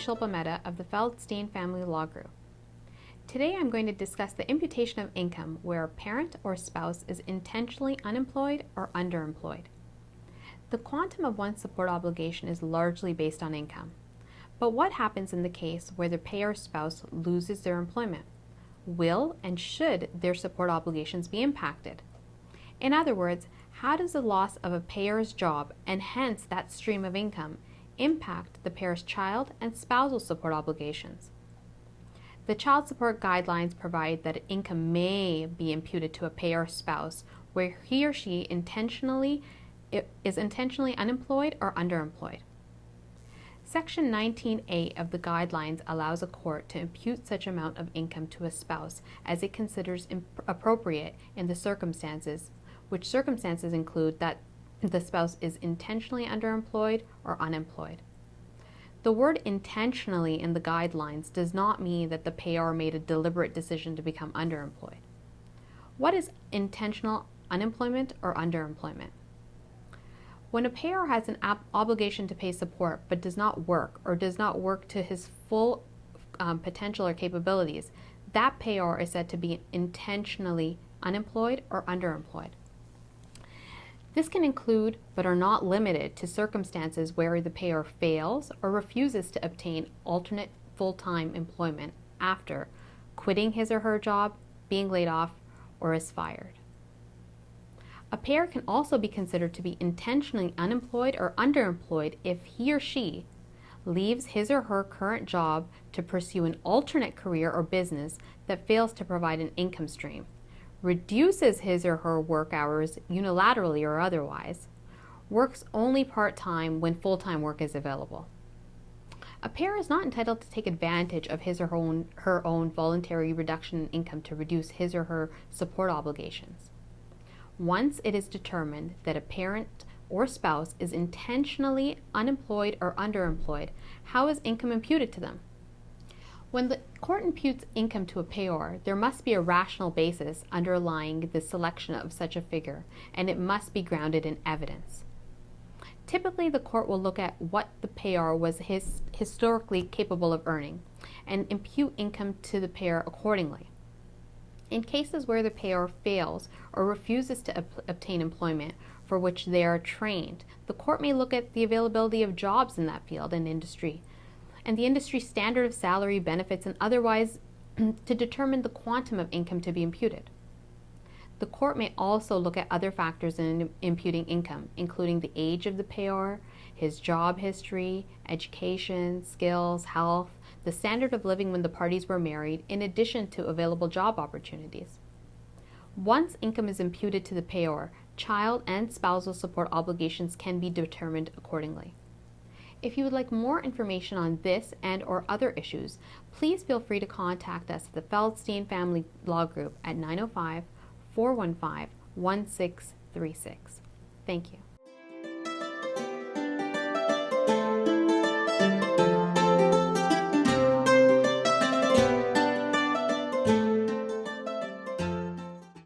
Shilpa Mehta of the Feldstein Family Law Group. Today I'm going to discuss the imputation of income where a parent or spouse is intentionally unemployed or underemployed. The quantum of one's support obligation is largely based on income. But what happens in the case where the payor spouse loses their employment? Will and should their support obligations be impacted? In other words, how does the loss of a payor's job and hence that stream of income impact the pair's child and spousal support obligations? The child support guidelines provide that income may be imputed to a payor spouse where he or she is intentionally unemployed or underemployed. Section 19A of the guidelines allows a court to impute such amount of income to a spouse as it considers appropriate in the circumstances, which circumstances include that the spouse is intentionally underemployed or unemployed. The word intentionally in the guidelines does not mean that the payor made a deliberate decision to become underemployed. What is intentional unemployment or underemployment? When a payor has an obligation to pay support but does not work or does not work to his full potential or capabilities, that payor is said to be intentionally unemployed or underemployed. This can include, but are not limited to, circumstances where the payor fails or refuses to obtain alternate full-time employment after quitting his or her job, being laid off, or is fired. A payor can also be considered to be intentionally unemployed or underemployed if he or she leaves his or her current job to pursue an alternate career or business that fails to provide an income stream, reduces his or her work hours unilaterally or otherwise, works only part-time when full-time work is available. A payor is not entitled to take advantage of his or her own voluntary reduction in income to reduce his or her support obligations. Once it is determined that a parent or spouse is intentionally unemployed or underemployed, how is income imputed to them? When the court imputes income to a payor, there must be a rational basis underlying the selection of such a figure, and it must be grounded in evidence. Typically, the court will look at what the payor was historically capable of earning and impute income to the payor accordingly. In cases where the payor fails or refuses to obtain employment for which they are trained, the court may look at the availability of jobs in that field and industry, and the industry standard of salary, benefits, and otherwise to determine the quantum of income to be imputed. The court may also look at other factors in imputing income, including the age of the payor, his job history, education, skills, health, the standard of living when the parties were married, in addition to available job opportunities. Once income is imputed to the payor, child and spousal support obligations can be determined accordingly. If you would like more information on this and or other issues, please feel free to contact us at the Feldstein Family Law Group at 905-415-1636. Thank you.